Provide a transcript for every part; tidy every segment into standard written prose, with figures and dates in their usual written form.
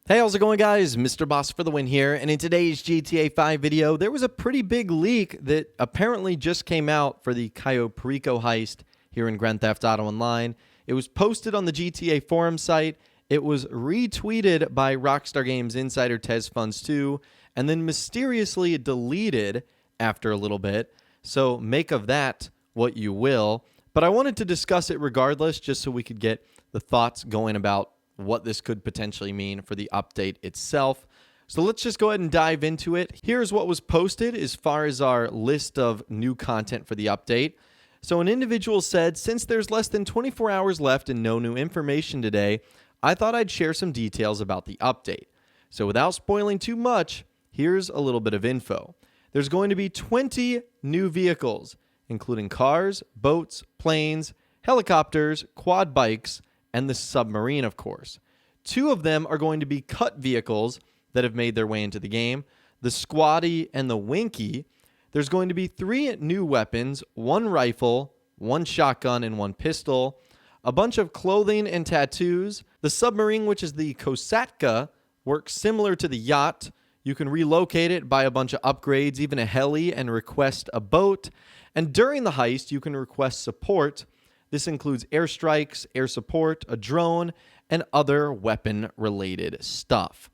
Hey, how's it going, guys? Mr. Boss for the win here, and in today's GTA 5 video, there was a pretty big leak that apparently just came out for the Cayo Perico Heist here in Grand Theft Auto Online. It was posted on the GTA forum site, it was retweeted by Rockstar Games insider Tez Funds 2, and then mysteriously deleted after a little bit, so make of that what you will. But I wanted to discuss it regardless, just so we could get the thoughts going about what this could potentially mean for the update itself. So let's just go ahead and dive into it. Here's what was posted as far as our list of new content for the update. So an individual said, since there's less than 24 hours left and no new information today, I thought I'd share some details about the update. So without spoiling too much, here's a little bit of info. There's going to be 20 new vehicles, including cars, boats, planes, helicopters, quad bikes, and the Submarine, of course. 2 of them are going to be cut vehicles that have made their way into the game, the Squatty and the Winky. There's going to be 3 new weapons, 1 rifle, 1 shotgun, and 1 pistol, a bunch of clothing and tattoos. The Submarine, which is the Kosatka, works similar to the yacht. You can relocate it, buy a bunch of upgrades, even a heli, and request a boat. And during the heist, you can request support. This includes airstrikes, air support, a drone, and other weapon-related stuff.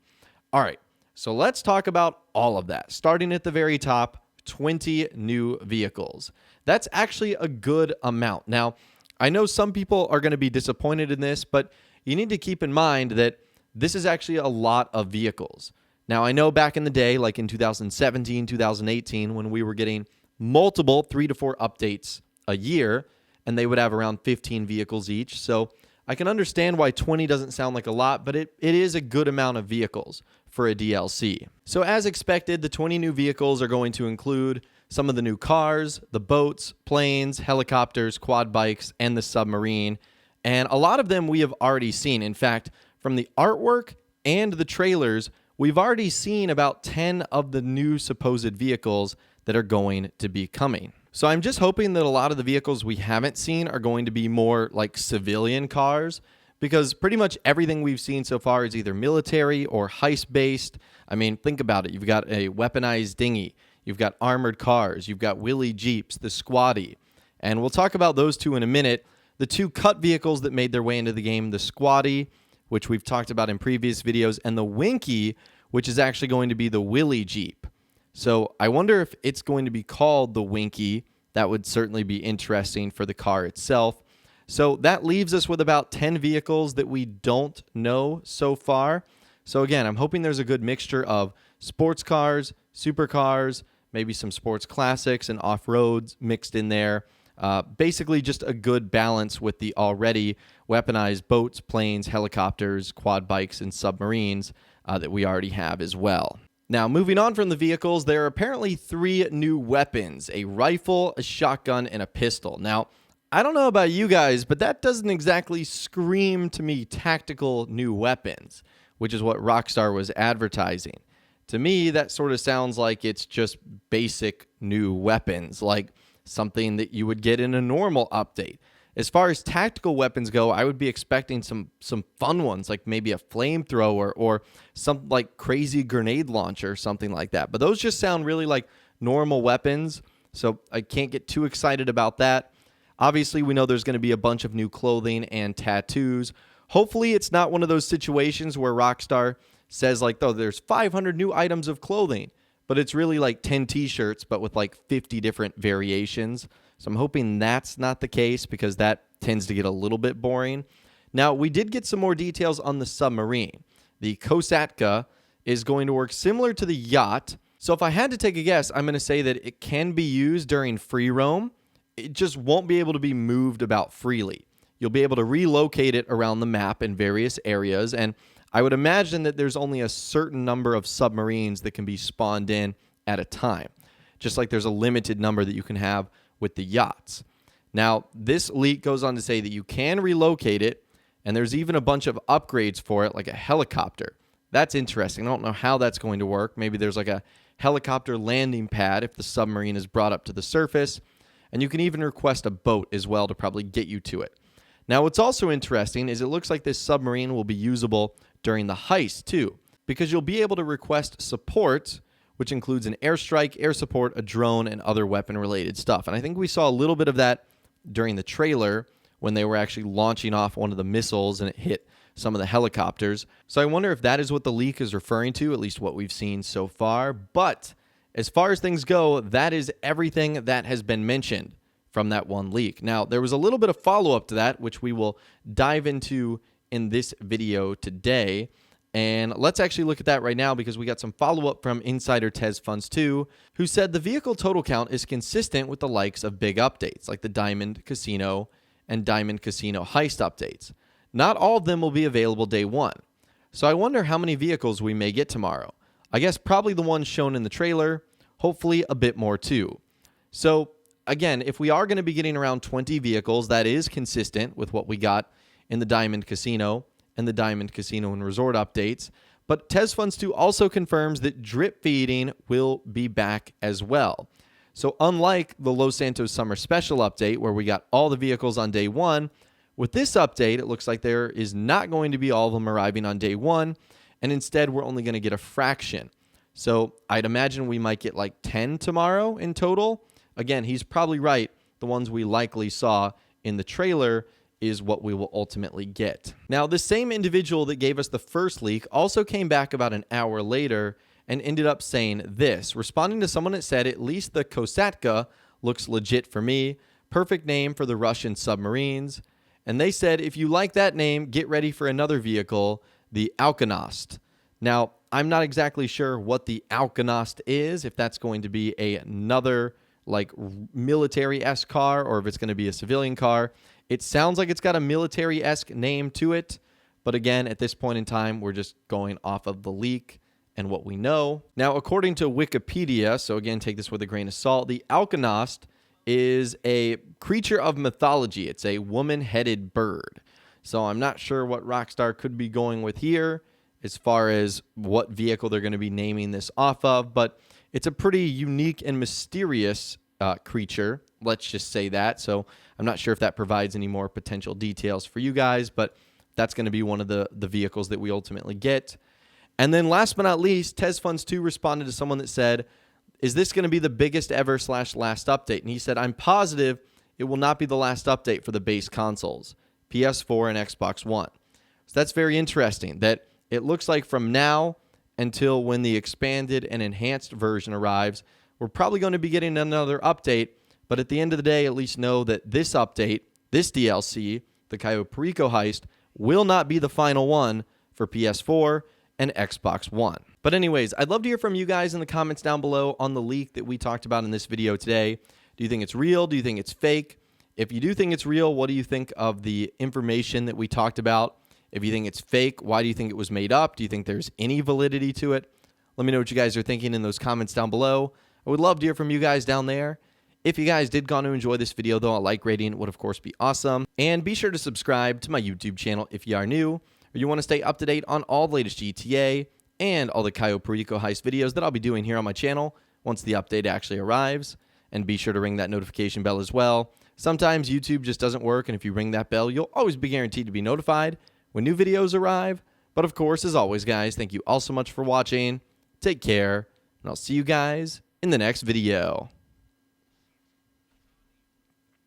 All right, so let's talk about all of that. Starting at the very top, 20 new vehicles. That's actually a good amount. Now, I know some people are going to be disappointed in this, but you need to keep in mind that this is actually a lot of vehicles. Now, I know back in the day, like in 2017, 2018, when we were getting multiple 3 to 4 updates a year, and they would have around 15 vehicles each. So I can understand why 20 doesn't sound like a lot, but it is a good amount of vehicles for a DLC. So as expected, the 20 new vehicles are going to include some of the new cars, the boats, planes, helicopters, quad bikes, and the Submarine. And a lot of them we have already seen. In fact, from the artwork and the trailers, we've already seen about 10 of the new supposed vehicles that are going to be coming. So I'm just hoping that a lot of the vehicles we haven't seen are going to be more like civilian cars, because pretty much everything we've seen so far is either military or heist-based. I mean, think about it. You've got a weaponized dinghy. You've got armored cars. You've got Willy Jeeps, the Squatty. And we'll talk about those 2 in a minute. The 2 cut vehicles that made their way into the game, the Squatty, which we've talked about in previous videos, and the Winky, which is actually going to be the Willy Jeep. So I wonder if it's going to be called the Winky. That would certainly be interesting for the car itself. So that leaves us with about 10 vehicles that we don't know so far. So again, I'm hoping there's a good mixture of sports cars, supercars, maybe some sports classics and off-roads mixed in there. Basically just a good balance with the already weaponized boats, planes, helicopters, quad bikes, and submarines that we already have as well. Now, moving on from the vehicles, there are apparently 3 new weapons, a rifle, a shotgun, and a pistol. Now, I don't know about you guys, but that doesn't exactly scream to me tactical new weapons, which is what Rockstar was advertising. To me, that sort of sounds like it's just basic new weapons, like something that you would get in a normal update. As far as tactical weapons go, I would be expecting some fun ones, like maybe a flamethrower or some like crazy grenade launcher or something like that. But those just sound really like normal weapons, so I can't get too excited about that. Obviously, we know there's going to be a bunch of new clothing and tattoos. Hopefully, it's not one of those situations where Rockstar says like, oh, there's 500 new items of clothing, but it's really like 10 t-shirts, but with like 50 different variations. So I'm hoping that's not the case, because that tends to get a little bit boring. Now, we did get some more details on the Submarine. The Kosatka is going to work similar to the yacht. So if I had to take a guess, I'm going to say that it can be used during free roam. It just won't be able to be moved about freely. You'll be able to relocate it around the map in various areas, and I would imagine that there's only a certain number of submarines that can be spawned in at a time, just like there's a limited number that you can have with the yachts. Now, this leak goes on to say that you can relocate it, and there's even a bunch of upgrades for it, like a helicopter. That's interesting. I don't know how that's going to work. Maybe there's like a helicopter landing pad if the submarine is brought up to the surface, and you can even request a boat as well to probably get you to it. Now, what's also interesting is it looks like this submarine will be usable during the heist too. because you'll be able to request support, which includes an airstrike, air support, a drone, and other weapon-related stuff. And I think we saw a little bit of that during the trailer when they were actually launching off one of the missiles and it hit some of the helicopters. So I wonder if that is what the leak is referring to, at least what we've seen so far. But as far as things go, that is everything that has been mentioned from that one leak. Now, there was a little bit of follow-up to that, which we will dive into in this video today. And let's actually look at that right now because we got some follow-up from insider TezFunds2, who said the vehicle total count is consistent with the likes of big updates, like the Diamond Casino and Diamond Casino Heist updates. Not all of them will be available day one. So I wonder how many vehicles we may get tomorrow. I guess probably the ones shown in the trailer, hopefully a bit more too. So again, if we are going to be getting around 20 vehicles, that is consistent with what we got in the Diamond Casino and the Diamond Casino and Resort updates. But TezFunds2 also confirms that drip feeding will be back as well. So unlike the Los Santos Summer Special update, where we got all the vehicles on day one, with this update, it looks like there is not going to be all of them arriving on day one, and instead we're only going to get a fraction. So I'd imagine we might get like 10 tomorrow in total. Again, he's probably right. The ones we likely saw in the trailer is what we will ultimately get. Now, the same individual that gave us the first leak also came back about an hour later and ended up saying this, responding to someone that said, at least the Kosatka looks legit for me. Perfect name for the Russian submarines. And they said, if you like that name, get ready for another vehicle, the Alkonost. Now, I'm not exactly sure what the Alkonost is, if that's going to be another like military-esque car or if it's going to be a civilian car. It sounds like it's got a military-esque name to it. But again, at this point in time, we're just going off of the leak and what we know. Now, according to Wikipedia, so again, take this with a grain of salt, the Alkonost is a creature of mythology. It's a woman-headed bird. So I'm not sure what Rockstar could be going with here as far as what vehicle they're going to be naming this off of, but it's a pretty unique and mysterious creature. Let's just say that. So I'm not sure if that provides any more potential details for you guys, but that's going to be one of the vehicles that we ultimately get. And then last but not least, TezFunds2 responded to someone that said, is this going to be the biggest ever / last update? And he said, I'm positive it will not be the last update for the base consoles, PS4 and Xbox One. So that's very interesting that it looks like from now until when the expanded and enhanced version arrives, we're probably going to be getting another update. But at the end of the day, at least know that this update, this DLC, the Cayo Perico Heist, will not be the final one for PS4 and Xbox One. But anyways, I'd love to hear from you guys in the comments down below on the leak that we talked about in this video today. Do you think it's real? Do you think it's fake? If you do think it's real, what do you think of the information that we talked about? If you think it's fake, why do you think it was made up? Do you think there's any validity to it? Let me know what you guys are thinking in those comments down below. I would love to hear from you guys down there. If you guys did go on to enjoy this video, though, a like rating would, of course, be awesome. And be sure to subscribe to my YouTube channel if you are new, or you want to stay up to date on all the latest GTA and all the Cayo Perico Heist videos that I'll be doing here on my channel once the update actually arrives. And be sure to ring that notification bell as well. Sometimes YouTube just doesn't work, and if you ring that bell, you'll always be guaranteed to be notified when new videos arrive. But of course, as always, guys, thank you all so much for watching. Take care, and I'll see you guys in the next video.